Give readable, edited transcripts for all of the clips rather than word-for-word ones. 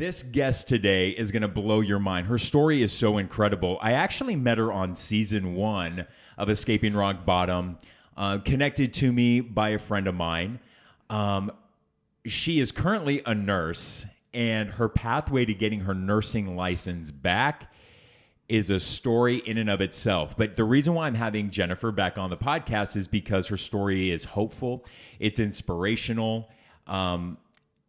This guest today is going to blow your mind. Her story is so incredible. I actually met her on season 1 of Escaping Rock Bottom, connected to me by a friend of mine. She is currently a nurse, and her pathway to getting her nursing license back is a story in and of itself. But the reason why I'm having Jennifer back on the podcast is because her story is hopeful, it's inspirational,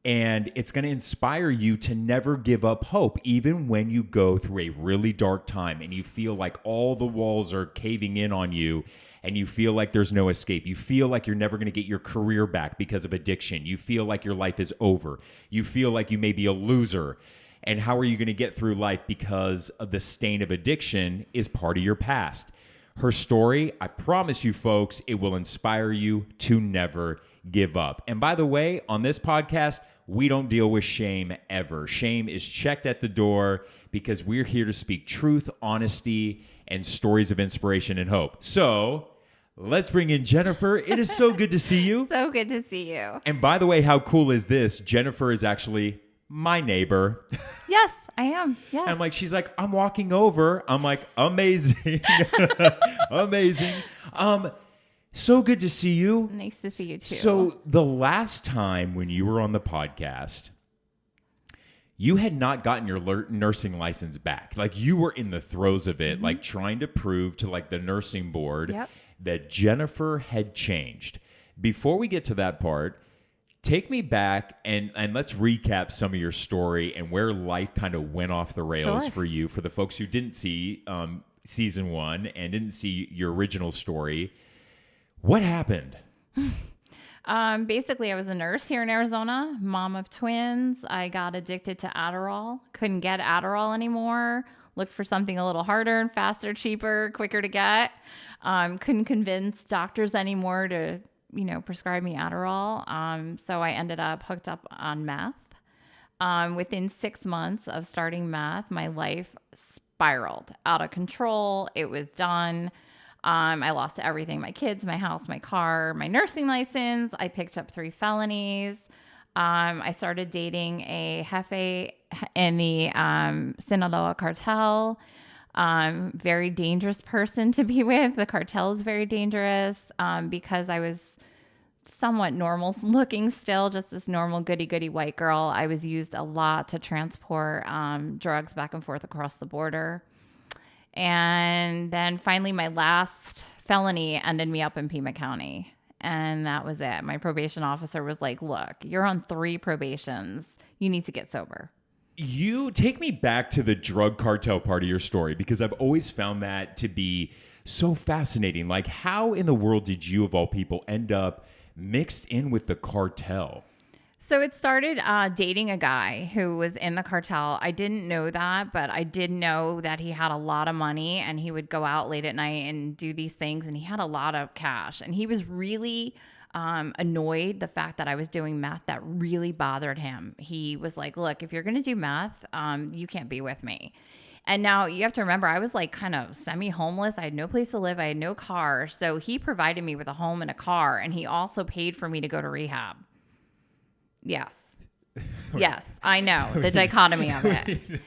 and it's going to inspire you to never give up hope, even when you go through a really dark time and you feel like all the walls are caving in on you and you feel like there's no escape. You feel like you're never going to get your career back because of addiction. You feel like your life is over. You feel like you may be a loser. And how are you going to get through life because of the stain of addiction is part of your past. Her story, I promise you folks, it will inspire you to never give up. And by the way, on this podcast, we don't deal with shame ever. Shame is checked at the door because we're here to speak truth, honesty, and stories of inspiration and hope. So let's bring in Jennifer. It is so good to see you. So good to see you. And by the way, how cool is this? Jennifer is actually my neighbor. Yes, I am. Yes. I'm like, she's like, I'm walking over. I'm like, amazing. Amazing. So good to see you. Nice to see you too. So the last time when you were on the podcast, you had not gotten your nursing license back. Like you were in the throes of it, like trying to prove to like the nursing board that Jennifer had changed. Before we get to that part, take me back and let's recap some of your story and where life kind of went off the rails for you. For the folks who didn't see season 1 and didn't see your original story, what happened? Basically, I was a nurse here in Arizona, mom of twins. I got addicted to Adderall. Couldn't get Adderall anymore. Looked for something a little harder and faster, cheaper, quicker to get. Couldn't convince doctors anymore to, prescribe me Adderall. So I ended up hooked up on meth. Within 6 months of starting meth, my life spiraled out of control. It was done. I lost everything, my kids, my house, my car, my nursing license. I picked up 3 felonies. I started dating a jefe in the Sinaloa cartel. Very dangerous person to be with. The cartel is very dangerous because I was somewhat normal looking still, just this normal goody-goody white girl. I was used a lot to transport drugs back and forth across the border. And then finally, my last felony ended me up in Pima County. And that was it. My probation officer was like, look, you're on 3 probations. You need to get sober. You take me back to the drug cartel part of your story, because I've always found that to be so fascinating. Like, how in the world did you, of all people, end up mixed in with the cartel? So it started dating a guy who was in the cartel. I didn't know that, but I did know that he had a lot of money and he would go out late at night and do these things, and he had a lot of cash. And he was really annoyed the fact that I was doing meth. That really bothered him. He was like, look, if you're going to do meth, you can't be with me. And now you have to remember, I was like kind of semi-homeless. I had no place to live. I had no car. So he provided me with a home and a car, and he also paid for me to go to rehab. Yes. Yes, I know. The dichotomy of it.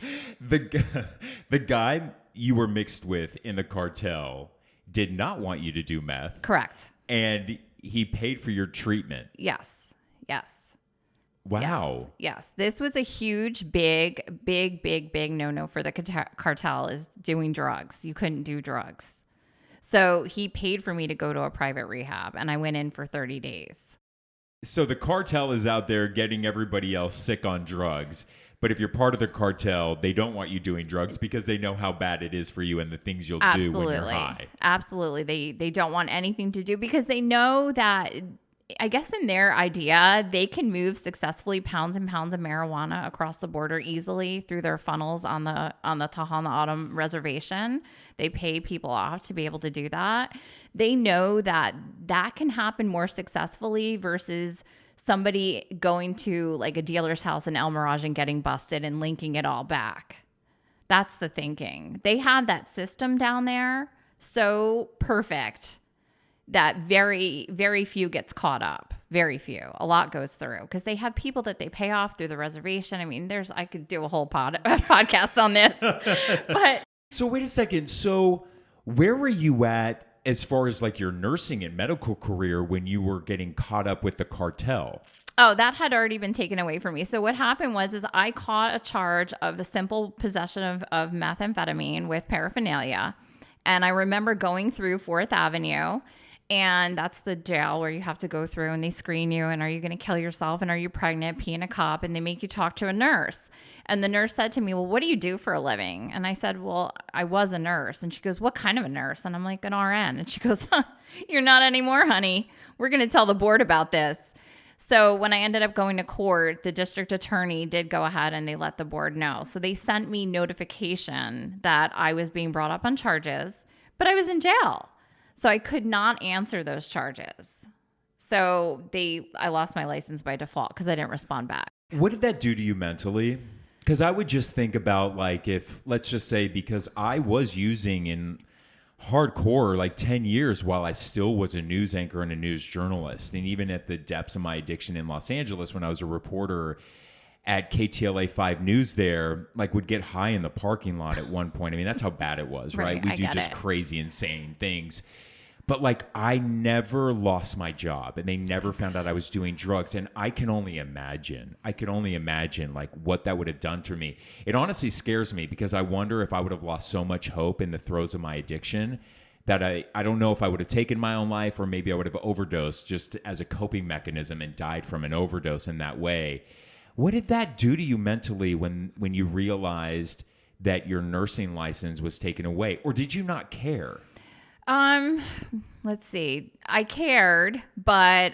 The guy you were mixed with in the cartel did not want you to do meth. Correct. And he paid for your treatment. Yes. Yes. Wow. Yes. This was a huge, big no-no for the cartel, is doing drugs. You couldn't do drugs. So he paid for me to go to a private rehab, and I went in for 30 days. So the cartel is out there getting everybody else sick on drugs. But if you're part of the cartel, they don't want you doing drugs because they know how bad it is for you and the things you'll do when you're high. Absolutely. They don't want anything to do because they know that, I guess in their idea, they can move successfully pounds and pounds of marijuana across the border easily through their funnels on the Tohono O'odham reservation. They pay people off to be able to do that. They know that can happen more successfully versus somebody going to like a dealer's house in El Mirage and getting busted and linking it all back. That's the thinking. They have that system down there so perfect that very, very few gets caught up. Very few. A lot goes through because they have people that they pay off through the reservation. I mean, I could do a whole podcast on this. But So wait a second. So where were you at as far as like your nursing and medical career when you were getting caught up with the cartel? oh, that had already been taken away from me. So what happened was I caught a charge of a simple possession of methamphetamine with paraphernalia. And I remember going through 4th Avenue, and that's the jail where you have to go through and they screen you and are you going to kill yourself and are you pregnant, peeing a cop, and they make you talk to a nurse. And the nurse said to me, well, what do you do for a living? And I said, well, I was a nurse. And she goes, what kind of a nurse? And I'm like, an RN. And she goes, you're not anymore, honey. We're going to tell the board about this. So when I ended up going to court, the district attorney did go ahead and they let the board know. So they sent me notification that I was being brought up on charges, but I was in jail. So I could not answer those charges. So I lost my license by default because I didn't respond back. What did that do to you mentally? Because I would just think about like if, let's just say, because I was using in hardcore like 10 years while I still was a news anchor and a news journalist. And even at the depths of my addiction in Los Angeles when I was a reporter at KTLA 5 News there, like would get high in the parking lot at one point. I mean, that's how bad it was, right? We do just crazy, insane things. But like I never lost my job and they never found out I was doing drugs. And I can only imagine like what that would have done to me. It honestly scares me because I wonder if I would have lost so much hope in the throes of my addiction that I don't know if I would have taken my own life or maybe I would have overdosed just as a coping mechanism and died from an overdose in that way. What did that do to you mentally when you realized that your nursing license was taken away? Or did you not care? Let's see. I cared, but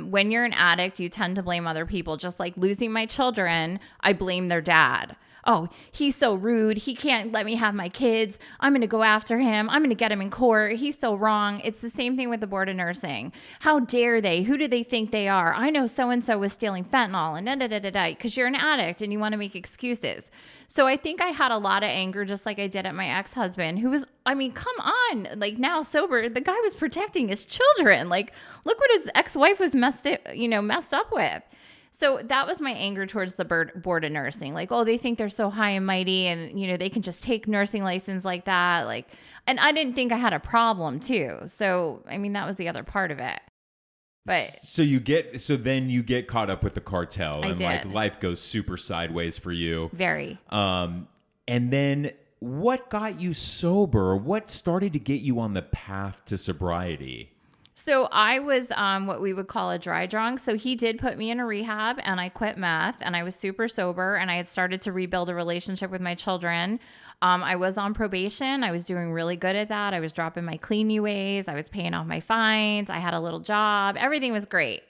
when you're an addict, you tend to blame other people. Just like losing my children, I blame their dad. Oh, he's so rude. He can't let me have my kids. I'm going to go after him. I'm going to get him in court. He's so wrong. It's the same thing with the board of nursing. How dare they? Who do they think they are? I know so-and-so was stealing fentanyl and da-da-da-da-da, because you're an addict and you want to make excuses. So I think I had a lot of anger, just like I did at my ex-husband, who was, I mean, come on, like now sober, the guy was protecting his children. Like, look what his ex-wife was messed up with. So that was my anger towards the board of nursing. Like, oh, they think they're so high and mighty and, they can just take nursing license like that. Like, and I didn't think I had a problem too. So, I mean, that was the other part of it. But so then you get caught up with the cartel and like life goes super sideways for you. Very. And then what got you sober? What started to get you on the path to sobriety? So I was what we would call a dry drunk. So he did put me in a rehab and I quit meth and I was super sober and I had started to rebuild a relationship with my children. I was on probation. I was doing really good at that. I was dropping my clean UAs. I was paying off my fines. I had a little job. Everything was great.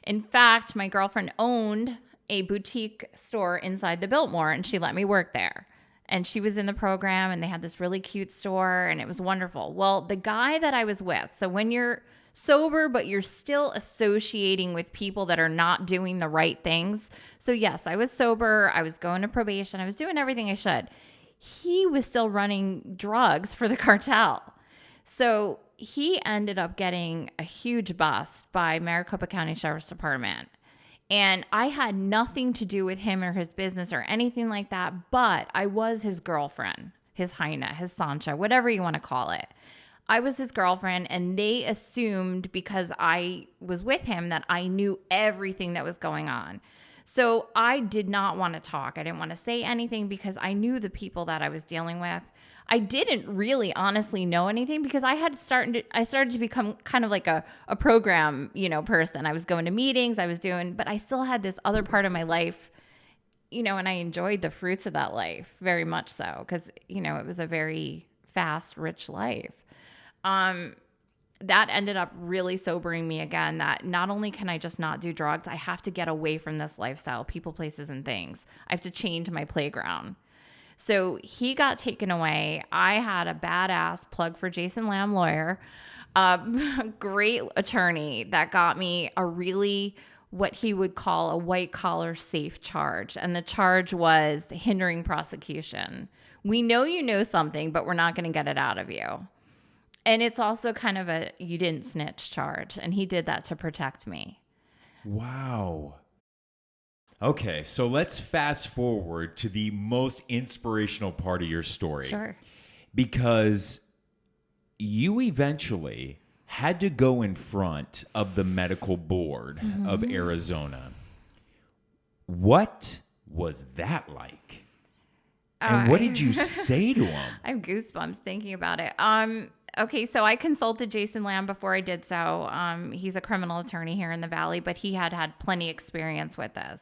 In fact, my girlfriend owned a boutique store inside the Biltmore and she let me work there. And she was in the program and they had this really cute store and it was wonderful. Well, the guy that I was with, so when you're sober, but you're still associating with people that are not doing the right things. So yes, I was sober. I was going to probation. I was doing everything I should. He was still running drugs for the cartel. So he ended up getting a huge bust by Maricopa County Sheriff's Department. And I had nothing to do with him or his business or anything like that, but I was his girlfriend, his Heina, his Sancha, whatever you want to call it. I was his girlfriend, and they assumed because I was with him that I knew everything that was going on. So I did not want to talk. I didn't want to say anything because I knew the people that I was dealing with. I didn't really honestly know anything because I started to become kind of like a program, person. I was going to meetings, but I still had this other part of my life, and I enjoyed the fruits of that life very much so because, it was a very fast, rich life. That ended up really sobering me again, that not only can I just not do drugs, I have to get away from this lifestyle, people, places, and things. I have to change my playground. So he got taken away. I had a badass plug for Jason Lamb lawyer, great attorney that got me a really what he would call a white collar safe charge. And the charge was hindering prosecution. We know you know something, but we're not going to get it out of you. And it's also kind of a you didn't snitch charge. And he did that to protect me. Wow. Okay, so let's fast forward to the most inspirational part of your story. Sure. Because you eventually had to go in front of the medical board of Arizona. What was that like? And what did you say to him? I have goosebumps thinking about it. Okay, so I consulted Jason Lamb before I did so. He's a criminal attorney here in the Valley, but he had plenty experience with this.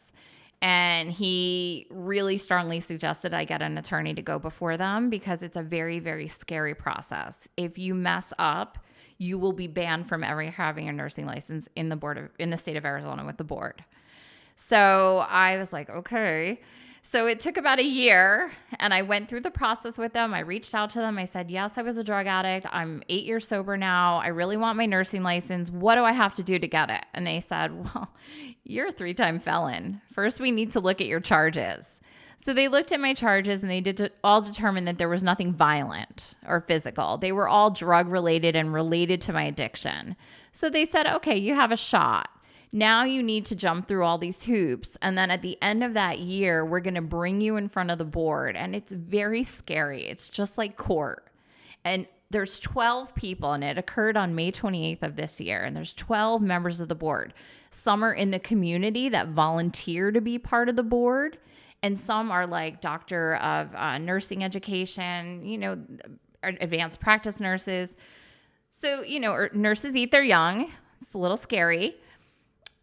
And he really strongly suggested I get an attorney to go before them because it's a very, very scary process. If you mess up, you will be banned from ever having a nursing license in the state of Arizona with the board. So I was like, okay. So it took about a year, and I went through the process with them. I reached out to them. I said, yes, I was a drug addict. I'm 8 years sober now. I really want my nursing license. What do I have to do to get it? And they said, well, you're a 3-time felon. First, we need to look at your charges. So they looked at my charges, and they all determined that there was nothing violent or physical. They were all drug-related and related to my addiction. So they said, okay, you have a shot. Now you need to jump through all these hoops. And then at the end of that year, we're going to bring you in front of the board. And it's very scary. It's just like court. And there's 12 people, and it occurred on May 28th of this year. And there's 12 members of the board. Some are in the community that volunteer to be part of the board. And some are like doctor of nursing education, advanced practice nurses. So, nurses eat their young. It's a little scary.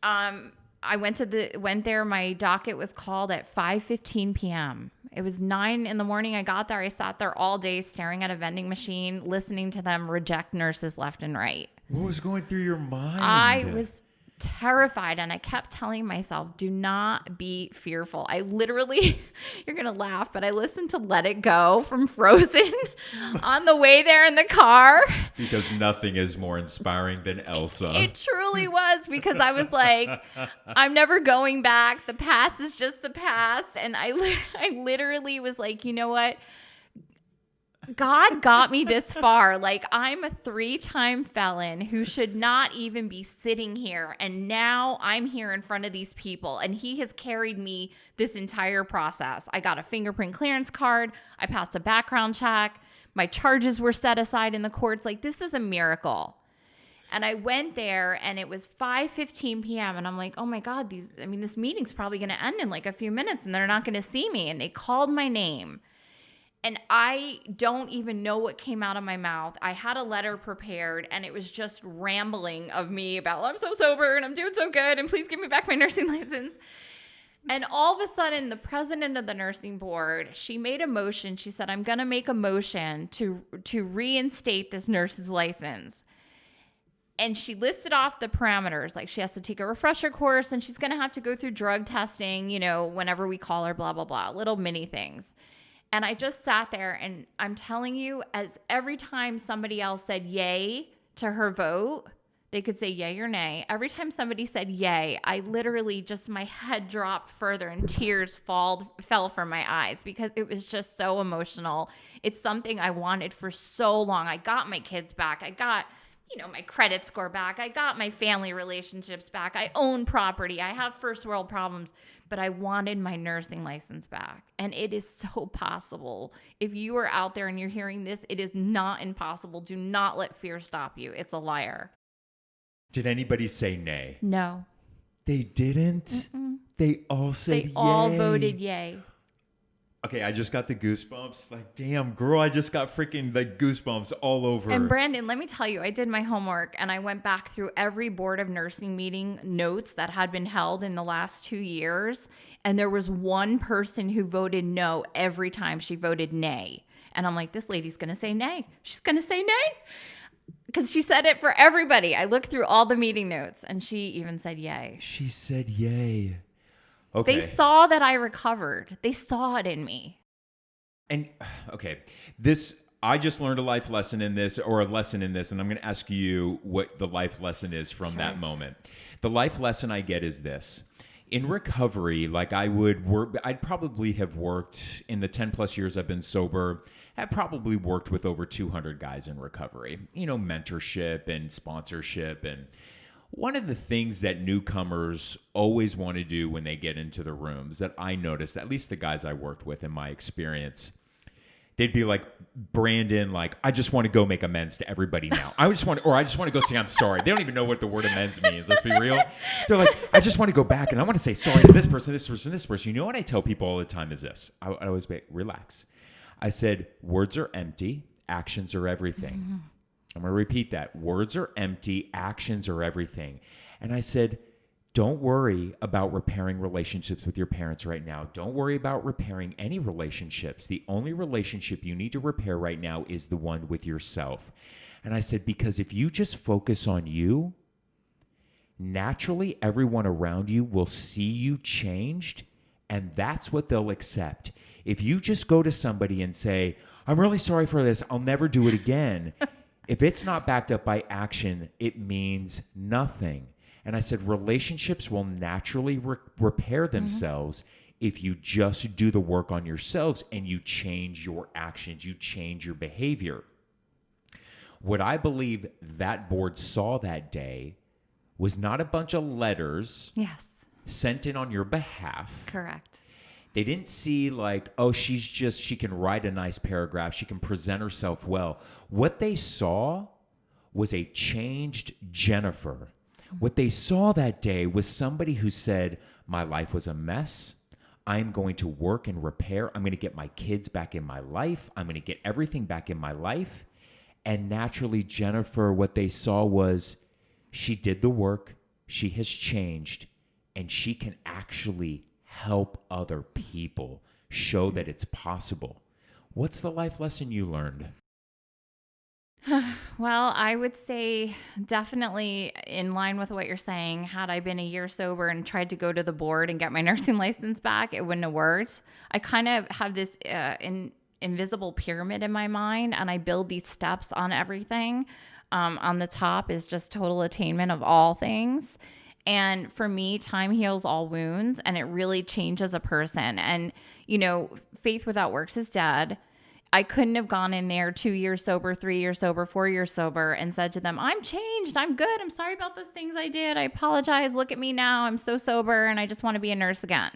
I went there. My docket was called at 5:15 p.m. It was 9 in the morning. I got there. I sat there all day staring at a vending machine, listening to them reject nurses left and right. What was going through your mind? I was terrified, and I kept telling myself, do not be fearful. I literally, you're going to laugh, but I listened to Let It Go from Frozen on the way there in the car. Because nothing is more inspiring than Elsa. It truly was, because I was like, I'm never going back. The past is just the past. And I literally was like, you know what? God got me this far. Like, I'm a 3-time felon who should not even be sitting here. And now I'm here in front of these people. And he has carried me this entire process. I got a fingerprint clearance card. I passed a background check. My charges were set aside in the courts. Like, this is a miracle. And I went there, and it was 5:15 p.m. And I'm like, oh my God, this meeting's probably going to end in like a few minutes, and they're not going to see me. And they called my name. And I don't even know what came out of my mouth. I had a letter prepared, and it was just rambling of me about, I'm so sober and I'm doing so good, and please give me back my nursing license. And all of a sudden, the president of the nursing board, she made a motion. She said, I'm going to make a motion to reinstate this nurse's license. And she listed off the parameters, like she has to take a refresher course, and she's going to have to go through drug testing, whenever we call her, blah, blah, blah, little mini things. And I just sat there, and I'm telling you, as every time somebody else said yay to her vote, they could say yay or nay. Every time somebody said yay, I literally just, my head dropped further and tears fell from my eyes because it was just so emotional. It's something I wanted for so long. I got my kids back. I got, my credit score back. I got my family relationships back. I own property. I have first world problems. But I wanted my nursing license back. And it is so possible. If you are out there and you're hearing this, it is not impossible. Do not let fear stop you. It's a liar. Did anybody say nay? No. They didn't? Mm-mm. They all said yay. They all voted yay. Okay, I just got the goosebumps. Like, damn, girl, I just got freaking goosebumps all over. And Brandon, let me tell you, I did my homework, and I went back through every board of nursing meeting notes that had been held in the last 2 years. And there was one person who voted no every time she voted nay. And I'm like, this lady's going to say nay. She's going to say nay. Because she said it for everybody. I looked through all the meeting notes, and she even said yay. She said yay. Okay. They saw that I recovered. They saw it in me. And, okay, I just learned a life lesson in this, or a lesson in this, and I'm going to ask you what the life lesson is from that moment. The life lesson I get is this. In recovery, like I would work, I'd probably have worked in the 10 plus years I've been sober. I've probably worked with over 200 guys in recovery, mentorship and sponsorship. And one of the things that newcomers always want to do when they get into the rooms that I noticed, at least the guys I worked with in my experience, they'd be like, Brandon, like, I just want to go make amends to everybody now. I just want to go say I'm sorry. They don't even know what the word amends means. Let's be real. They're like, I just want to go back and I want to say sorry to this person, this person, this person. You know what I tell people all the time is this. I always say, relax. I said, words are empty, actions are everything. Mm-hmm. I'm going to repeat that. Words are empty, actions are everything. And I said, don't worry about repairing relationships with your parents right now. Don't worry about repairing any relationships. The only relationship you need to repair right now is the one with yourself. And I said, because if you just focus on you, naturally everyone around you will see you changed, and that's what they'll accept. If you just go to somebody and say, I'm really sorry for this, I'll never do it again, if it's not backed up by action, it means nothing. And I said, relationships will naturally repair themselves if you just do the work on yourselves and you change your actions, you change your behavior. What I believe that board saw that day was not a bunch of letters sent in on your behalf. Correct. They didn't see like, oh, she can write a nice paragraph. She can present herself well. What they saw was a changed Jennifer. What they saw that day was somebody who said, my life was a mess. I'm going to work and repair. I'm going to get my kids back in my life. I'm going to get everything back in my life. And naturally, Jennifer, what they saw was she did the work. She has changed. And she can actually help other people, show that it's possible. What's the life lesson you learned? Well, I would say definitely in line with what you're saying. Had I been a year sober and tried to go to the board and get my nursing license back, it wouldn't have worked. I kind of have this invisible pyramid in my mind, and I build these steps on everything. On the top is just total attainment of all things. And for me, time heals all wounds, and it really changes a person. And, faith without works is dead. I couldn't have gone in there 2 years sober, 3 years sober, 4 years sober and said to them, I'm changed. I'm good. I'm sorry about those things I did. I apologize. Look at me now. I'm so sober and I just want to be a nurse again.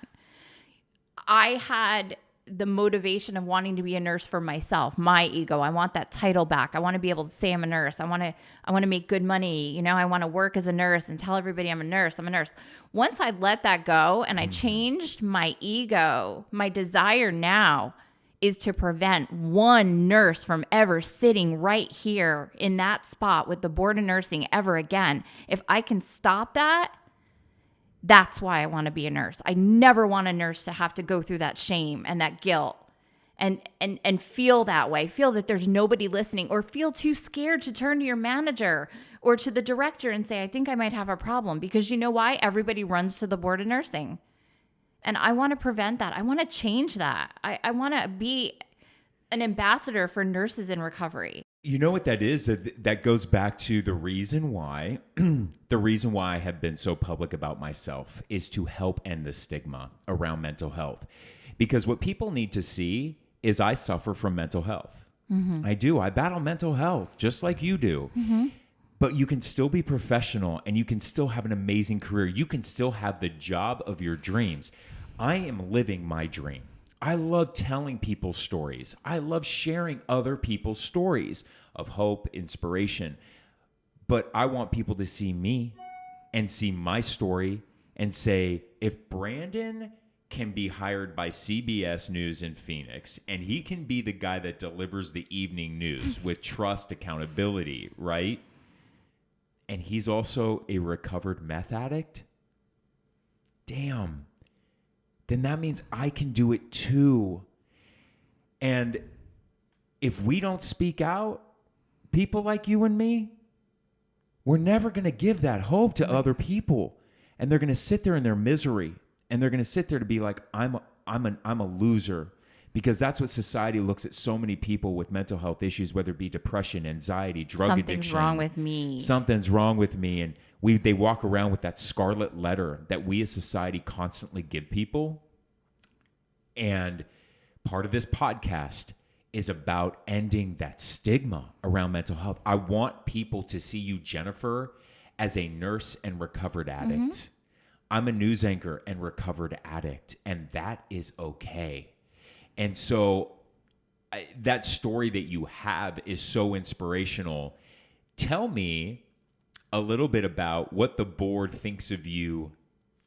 I had the motivation of wanting to be a nurse for myself, my ego. I want that title back. I want to be able to say I'm a nurse. I want to make good money. I want to work as a nurse and tell everybody I'm a nurse. I'm a nurse. Once I let that go and I changed my ego, my desire now is to prevent one nurse from ever sitting right here in that spot with the board of nursing ever again. If I can stop that, that's why I want to be a nurse. I never want a nurse to have to go through that shame and that guilt and feel that way, feel that there's nobody listening, or feel too scared to turn to your manager or to the director and say, I think I might have a problem, because you know why? Everybody runs to the board of nursing. And I want to prevent that. I want to change that. I want to be an ambassador for nurses in recovery. You know what that is? That goes back to the reason why I have been so public about myself is to help end the stigma around mental health. Because what people need to see is I suffer from mental health. Mm-hmm. I do. I battle mental health just like you do. Mm-hmm. But you can still be professional and you can still have an amazing career. You can still have the job of your dreams. I am living my dream. I love telling people stories. I love sharing other people's stories of hope, inspiration. But I want people to see me and see my story and say, if Brandon can be hired by CBS News in Phoenix and he can be the guy that delivers the evening news with trust, accountability, right? And he's also a recovered meth addict, damn, then that means I can do it too. And if we don't speak out, people like you and me, we're never going to give that hope to other people. And they're going to sit there in their misery, and they're going to sit there to be like, I'm a loser because that's what society looks at so many people with mental health issues, whether it be depression, anxiety, drug addiction. Something's wrong with me. Something's wrong with me. And they walk around with that scarlet letter that we as society constantly give people. And part of this podcast is about ending that stigma around mental health. I want people to see you, Jennifer, as a nurse and recovered addict. I'm a news anchor and recovered addict, and that is okay. And so that story that you have is so inspirational. Tell me a little bit about what the board thinks of you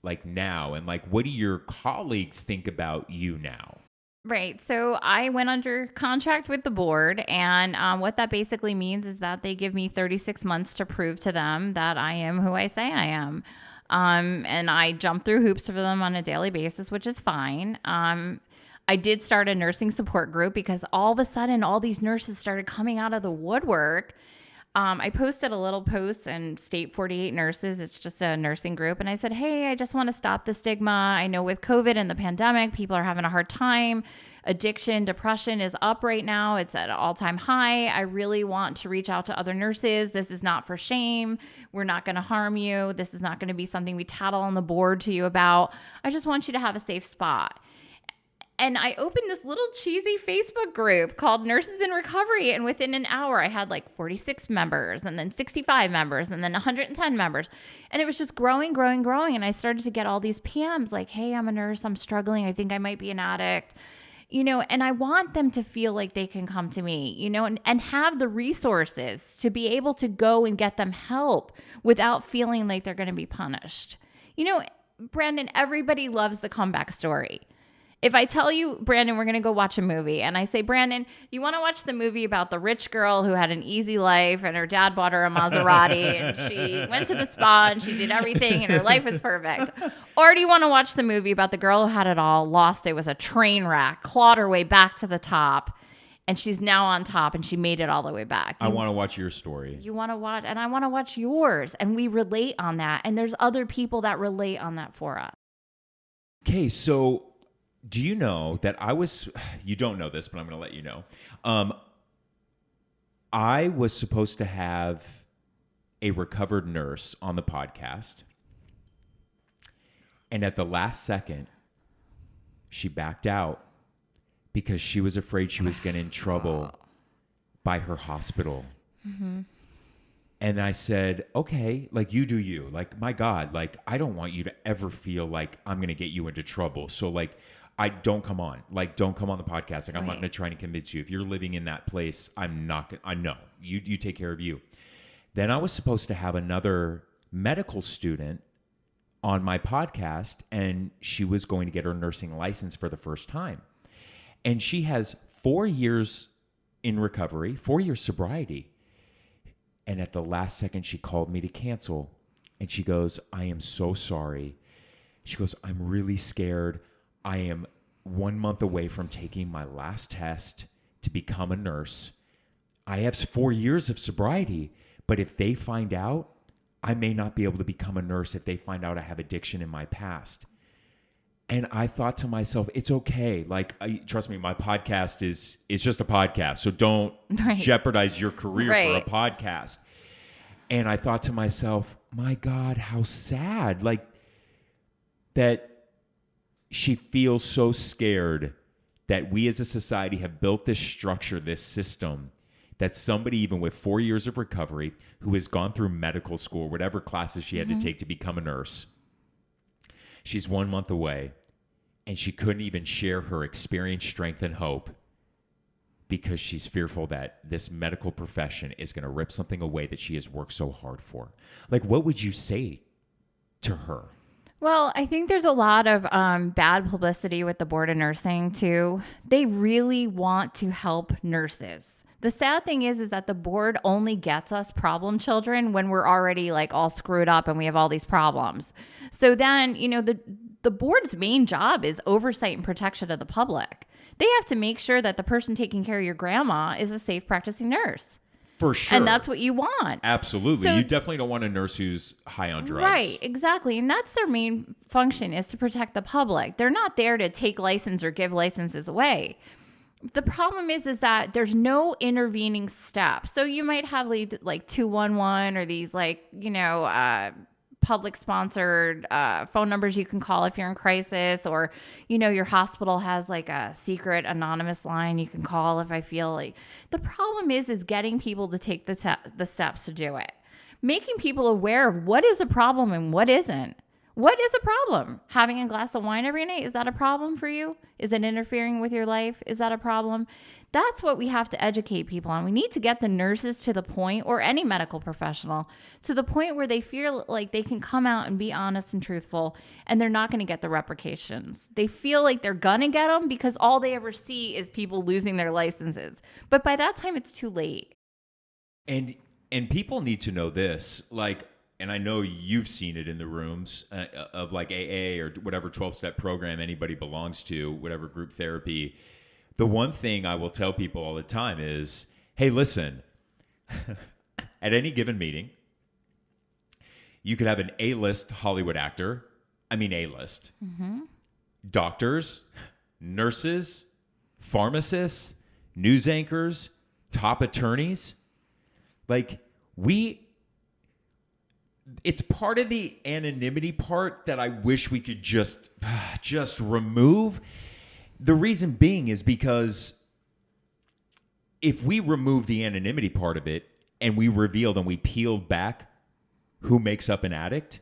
like now, and like what do your colleagues think about you now? Right. So I went under contract with the board, and what that basically means is that they give me 36 months to prove to them that I am who I say I am. And I jump through hoops for them on a daily basis, which is fine. I did start a nursing support group because all of a sudden all these nurses started coming out of the woodwork. I posted a little post in State 48 Nurses. It's just a nursing group. And I said, hey, I just want to stop the stigma. I know with COVID and the pandemic, people are having a hard time. Addiction, depression is up right now. It's at an all-time high. I really want to reach out to other nurses. This is not for shame. We're not going to harm you. This is not going to be something we tattle on the board to you about. I just want you to have a safe spot. And I opened this little cheesy Facebook group called Nurses in Recovery. And within an hour, I had like 46 members and then 65 members and then 110 members. And it was just growing. And I started to get all these PMs like, hey, I'm a nurse. I'm struggling. I think I might be an addict. And I want them to feel like they can come to me, and have the resources to be able to go and get them help without feeling like they're going to be punished. Brandon, everybody loves the comeback story. If I tell you, Brandon, we're going to go watch a movie, and I say, Brandon, you want to watch the movie about the rich girl who had an easy life and her dad bought her a Maserati and she went to the spa and she did everything and her life was perfect? Or do you want to watch the movie about the girl who had it all, lost it, was a train wreck, clawed her way back to the top, and she's now on top and she made it all the way back? I want to watch your story. You want to watch, and I want to watch yours, and we relate on that, and there's other people that relate on that for us. Okay, so do you know that you don't know this, but I'm going to let you know. I was supposed to have a recovered nurse on the podcast. And at the last second, she backed out because she was afraid she was getting in trouble by her hospital. Mm-hmm. And I said, okay, like you do you. Like, my God, like, I don't want you to ever feel like I'm going to get you into trouble. So like, don't come on the podcast. Like, I'm not going to try and convince you. If you're living in that place, I'm not going to, I know you take care of you. Then I was supposed to have another medical student on my podcast, and she was going to get her nursing license for the first time. And she has 4 years in recovery, 4 years sobriety. And at the last second, she called me to cancel. And she goes, I am so sorry. She goes, I'm really scared. I am 1 month away from taking my last test to become a nurse. I have 4 years of sobriety, but if they find out, I may not be able to become a nurse if they find out I have addiction in my past. And I thought to myself, it's okay. Like, trust me, my podcast it's just a podcast. So don't jeopardize your career for a podcast. And I thought to myself, my God, how sad. Like, that she feels so scared that we as a society have built this structure, this system, that somebody even with 4 years of recovery who has gone through medical school, whatever classes she had to take to become a nurse, she's 1 month away and she couldn't even share her experience, strength, and hope because she's fearful that this medical profession is going to rip something away that she has worked so hard for. Like, what would you say to her? Well, I think there's a lot of bad publicity with the Board of Nursing, too. They really want to help nurses. The sad thing is that the board only gets us problem children when we're already like all screwed up and we have all these problems. So then, the board's main job is oversight and protection of the public. They have to make sure that the person taking care of your grandma is a safe practicing nurse. For sure. And that's what you want. Absolutely. So, you definitely don't want a nurse who's high on drugs. right, exactly. And that's their main function, is to protect the public. They're not there to take license or give licenses away. The problem is that there's no intervening step. So you might have like 211 or these public sponsored phone numbers you can call if you're in crisis, or your hospital has like a secret anonymous line you can call if I feel like. The problem is getting people to take the steps to do it, making people aware of what is a problem and what isn't. What is a problem? Having a glass of wine every night, is that a problem for you? Is it interfering with your life? Is that a problem? That's what we have to educate people on. We need to get the nurses to the point, or any medical professional, to the point where they feel like they can come out and be honest and truthful, and they're not going to get the repercussions. They feel like they're going to get them because all they ever see is people losing their licenses. But by that time, it's too late. And people need to know this, like, and I know you've seen it in the rooms of like AA or whatever 12-step program anybody belongs to, whatever group therapy. The one thing I will tell people all the time is, hey, listen, at any given meeting, you could have an A-list Hollywood actor. I mean, A-list. Mm-hmm. Doctors, nurses, pharmacists, news anchors, top attorneys. Like, it's part of the anonymity part that I wish we could just remove. The reason being is because if we remove the anonymity part of it and we revealed and we peeled back who makes up an addict,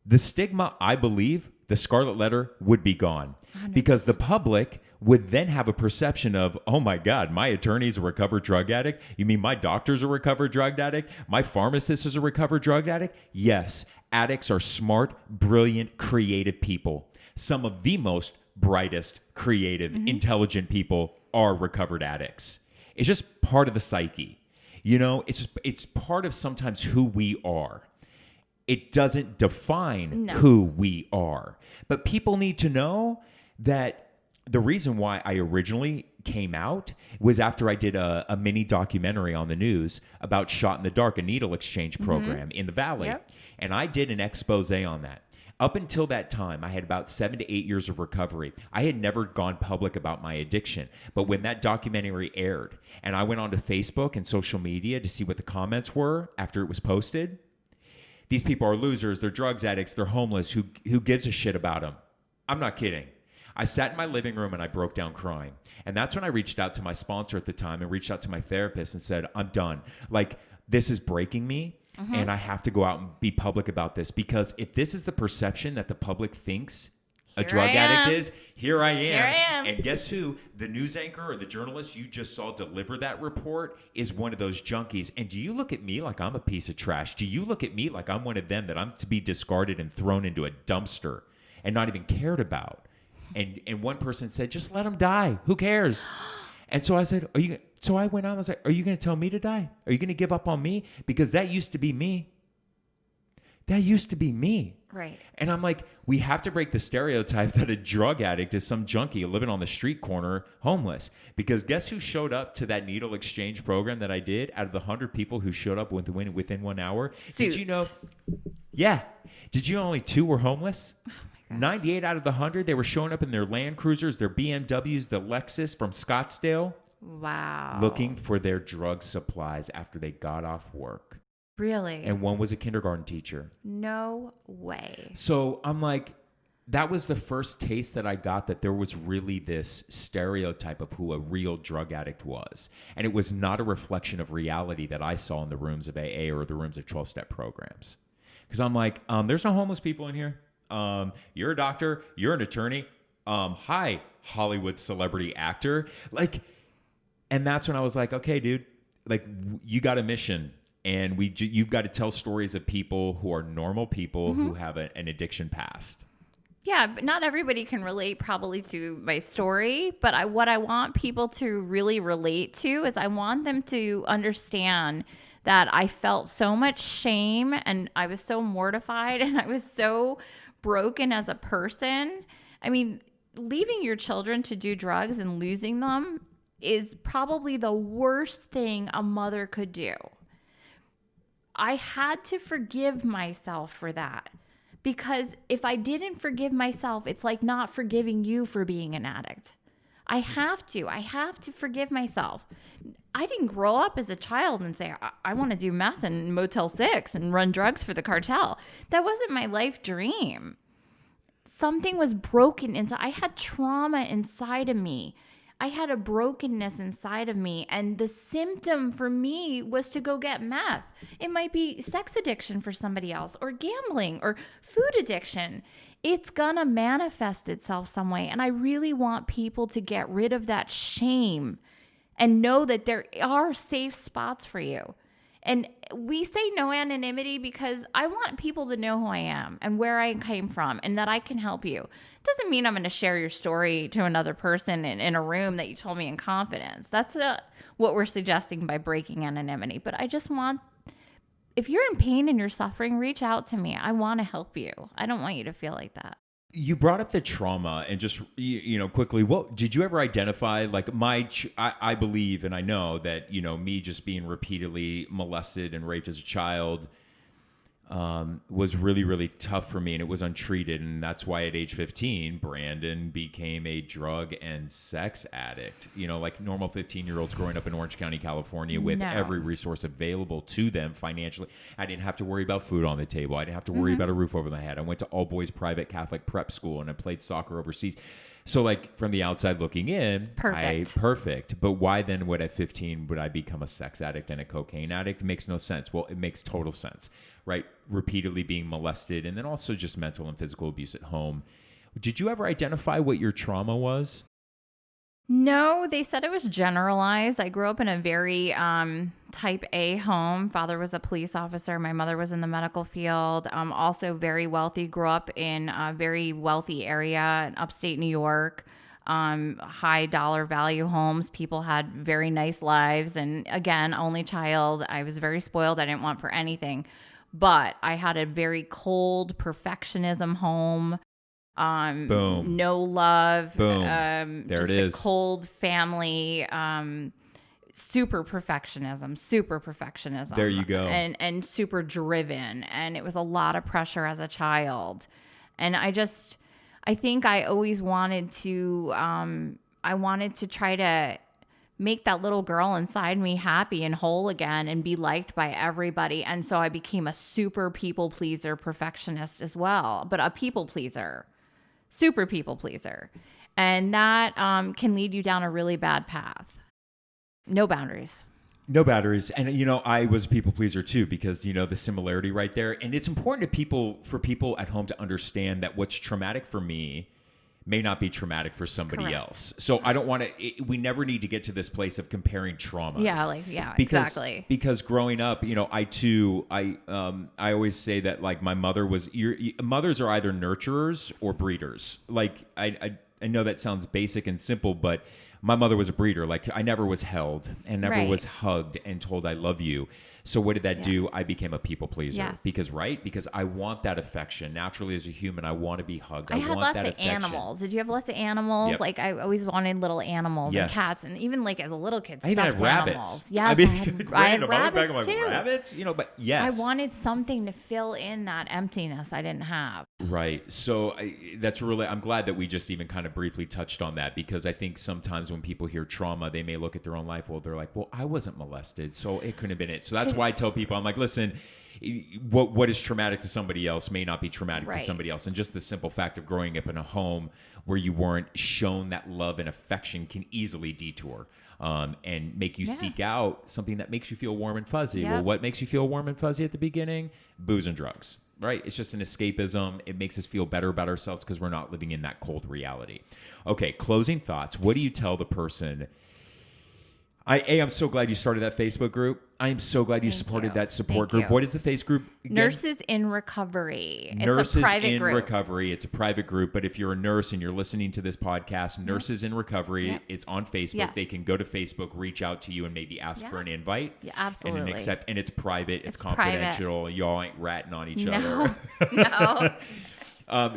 the stigma, I believe, the scarlet letter would be gone. 100%. Because the public would then have a perception of, oh my God, my attorney's a recovered drug addict? You mean my doctor's a recovered drug addict? My pharmacist is a recovered drug addict? Yes, addicts are smart, brilliant, creative people. Some of the most brightest, creative, intelligent people are recovered addicts. It's just part of the psyche. It's part of sometimes who we are. It doesn't define who we are. But people need to know that the reason why I originally came out was after I did a mini documentary on the news about Shot in the Dark, a needle exchange program in the Valley. Yep. And I did an expose on that. Up until that time, I had about 7 to 8 years of recovery. I had never gone public about my addiction. But when that documentary aired and I went onto Facebook and social media to see what the comments were after it was posted, these people are losers, they're drugs addicts, they're homeless, who gives a shit about them? I'm not kidding. I sat in my living room and I broke down crying. And that's when I reached out to my sponsor at the time and reached out to my therapist and said, I'm done. Like, this is breaking me. And I have to go out and be public about this, because if this is the perception that the public thinks a drug addict is, here I am. And guess who? The news anchor or the journalist you just saw deliver that report is one of those junkies. And do you look at me like I'm a piece of trash? Do you look at me like I'm one of them that I'm to be discarded and thrown into a dumpster and not even cared about? And one person said, just let him die. Who cares? And so I said, so I went on, I was like, are you going to tell me to die? Are you going to give up on me? Because that used to be me. That used to be me. Right. And I'm like, we have to break the stereotype that a drug addict is some junkie living on the street corner, homeless. Because guess who showed up to that needle exchange program that I did? Out of the 100 people who showed up within 1 hour, Did you know? Yeah. Did you know only 2 were homeless? 98 out of the 100, they were showing up in their Land Cruisers, their BMWs, the Lexus from Scottsdale. Wow. Looking for their drug supplies after they got off work. Really? And one was a kindergarten teacher. No way. So I'm like, that was the first taste that I got that there was really this stereotype of who a real drug addict was. And it was not a reflection of reality that I saw in the rooms of AA or the rooms of 12-step programs. Because I'm like, there's no homeless people in here. You're a doctor, you're an attorney. Hi, Hollywood celebrity actor. Like, and that's when I was like, okay, dude, like, you got a mission, and you've got to tell stories of people who are normal people who have an addiction past. Yeah, but not everybody can relate probably to my story, but what I want people to really relate to is I want them to understand that I felt so much shame, and I was so mortified, and I was so broken as a person. I mean, leaving your children to do drugs and losing them is probably the worst thing a mother could do. I had to forgive myself for that, because if I didn't forgive myself, it's like not forgiving you for being an addict. I have to forgive myself. I didn't grow up as a child and say, I want to do meth in Motel 6 and run drugs for the cartel. That wasn't my life dream. Something was broken I had trauma inside of me. I had a brokenness inside of me, and the symptom for me was to go get meth. It might be sex addiction for somebody else, or gambling, or food addiction. It's gonna manifest itself some way, and I really want people to get rid of that shame and know that there are safe spots for you. And we say no anonymity because I want people to know who I am and where I came from and that I can help you. It doesn't mean I'm going to share your story to another person in a room that you told me in confidence. That's what we're suggesting by breaking anonymity. But I just want, if you're in pain and you're suffering, reach out to me. I want to help you. I don't want you to feel like that. You brought up the trauma, and just, quickly, what did you ever identify? Like I believe, and I know that, me just being repeatedly molested and raped as a child was really, really tough for me, and it was untreated. And that's why at age 15, Brandon became a drug and sex addict. Like normal 15-year-olds growing up in Orange County, California, with every resource available to them financially. I didn't have to worry about food on the table. I didn't have to worry about a roof over my head. I went to all boys private Catholic prep school, and I played soccer overseas. So like from the outside looking in, perfect. But why then would at 15 would I become a sex addict and a cocaine addict? It makes no sense. Well, it makes total sense, right? Repeatedly being molested, and then also just mental and physical abuse at home. Did you ever identify what your trauma was? No, they said it was generalized. I grew up in a very type A home. Father was a police officer. My mother was in the medical field. Also very wealthy. Grew up in a very wealthy area in upstate New York. High dollar value homes. People had very nice lives. And again, only child. I was very spoiled. I didn't want for anything. But I had a very cold perfectionism home. Boom. No love. Boom. There just it is. A cold family. Super perfectionism. There you go. And super driven. And it was a lot of pressure as a child. And I think I always wanted to, try to make that little girl inside me happy and whole again and be liked by everybody. And so I became a super people pleaser perfectionist as well, but a people pleaser, super people pleaser. And that can lead you down a really bad path. No boundaries. No boundaries. And, I was a people pleaser too, because, the similarity right there. And it's important for people at home to understand that what's traumatic for me may not be traumatic for somebody else. So I don't want to, we never need to get to this place of comparing traumas. Exactly. Because growing up, I always say that like my mother mothers are either nurturers or breeders. Like I know that sounds basic and simple, but my mother was a breeder. Like I never was held and never was hugged and told I love you. So what did that do? I became a people pleaser. Yes. Because I want that affection. Naturally, as a human, I want to be hugged. I had want lots that of affection. Animals. Did you have lots of animals? Yep. Like I always wanted little animals and cats, and even like as a little kid, I even had rabbits. Animals. Yes, I had rabbits like, too. Rabbits, but yes. I wanted something to fill in that emptiness I didn't have. Right. So I'm glad that we just even kind of briefly touched on that, because I think sometimes when people hear trauma, they may look at their own life. Well, they're like, well, I wasn't molested, so it couldn't have been it. So that's why I tell people, I'm like, listen, what is traumatic to somebody else may not be traumatic to somebody else. And just the simple fact of growing up in a home where you weren't shown that love and affection can easily detour and make you seek out something that makes you feel warm and fuzzy. Well, what makes you feel warm and fuzzy at the beginning? Booze and drugs. Right? It's just an escapism. It makes us feel better about ourselves because we're not living in that cold reality. Okay, closing thoughts. What do you tell the person? I'm so glad you started that Facebook group. I am so glad you supported that support group. What is the Facebook group again? Nurses in Recovery. Nurses it's a private in group. Recovery. It's a private group, but if you're a nurse and you're listening to this podcast, Nurses in Recovery, it's on Facebook. Yes. They can go to Facebook, reach out to you, and maybe ask for an invite. Yeah, absolutely. And it's private. It's confidential. Y'all ain't ratting on each other. No.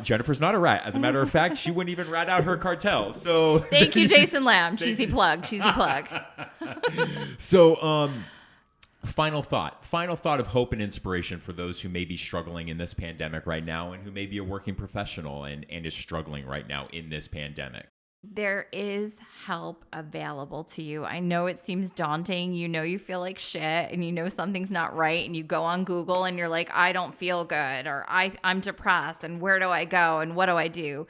Jennifer's not a rat. As a matter of fact, she wouldn't even rat out her cartel. So Thank you, Jason Lamb. Cheesy plug. Cheesy plug. So, final thought of hope and inspiration for those who may be struggling in this pandemic right now and who may be a working professional and is struggling right now in this pandemic. There is help available to you. I know it seems daunting. You know, you feel like shit and you know something's not right. And you go on Google and you're like, I don't feel good, or I'm depressed, and where do I go and what do I do?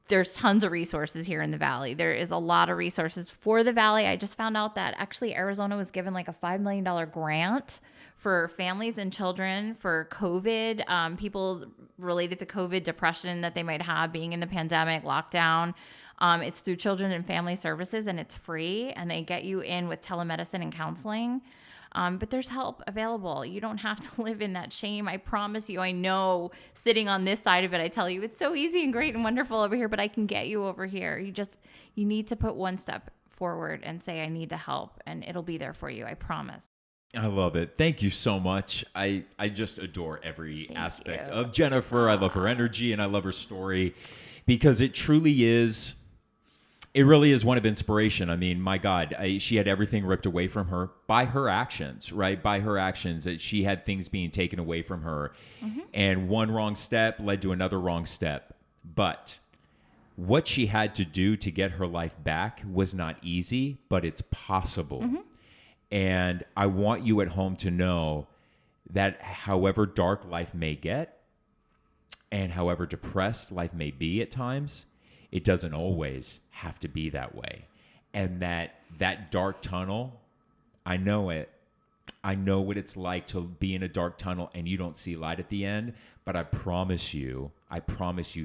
There's tons of resources here in the Valley. There is a lot of resources for the Valley. I just found out that actually Arizona was given like a $5 million grant for families and children for COVID, people related to COVID, depression that they might have being in the pandemic, lockdown. It's through Children and Family Services, and it's free, and they get you in with telemedicine and counseling. But there's help available. You don't have to live in that shame. I promise you. I know sitting on this side of it, I tell you, it's so easy and great and wonderful over here, but I can get you over here. You need to put one step forward and say, I need the help, and it'll be there for you. I promise. I love it. Thank you so much. I just adore every aspect you. of Jennifer. I love her energy and I love her story because it truly is. It really is one of inspiration. I mean, my God, she had everything ripped away from her by her actions, right? By her actions, that she had things being taken away from her. Mm-hmm. And one wrong step led to another wrong step. But what she had to do to get her life back was not easy, but it's possible. Mm-hmm. And I want you at home to know that however dark life may get and however depressed life may be at times, it doesn't always have to be that way. And that dark tunnel, I know it. I know what it's like to be in a dark tunnel and you don't see light at the end, but I promise you,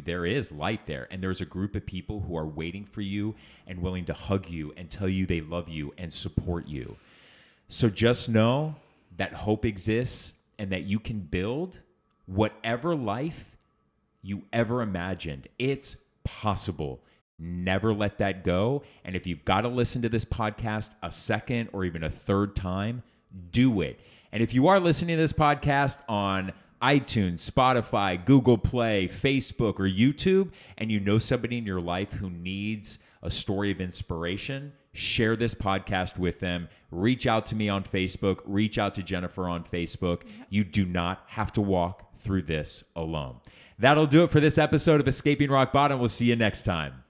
there is light there. And there's a group of people who are waiting for you and willing to hug you and tell you they love you and support you. So just know that hope exists and that you can build whatever life you ever imagined. It's possible. Never let that go. And if you've got to listen to this podcast a second or even a third time, do it. And if you are listening to this podcast on iTunes, Spotify, Google Play, Facebook, or YouTube, and you know somebody in your life who needs a story of inspiration, share this podcast with them. Reach out to me on Facebook. Reach out to Jennifer on Facebook. You do not have to walk through this alone. That'll do it for this episode of Escaping Rock Bottom. We'll see you next time.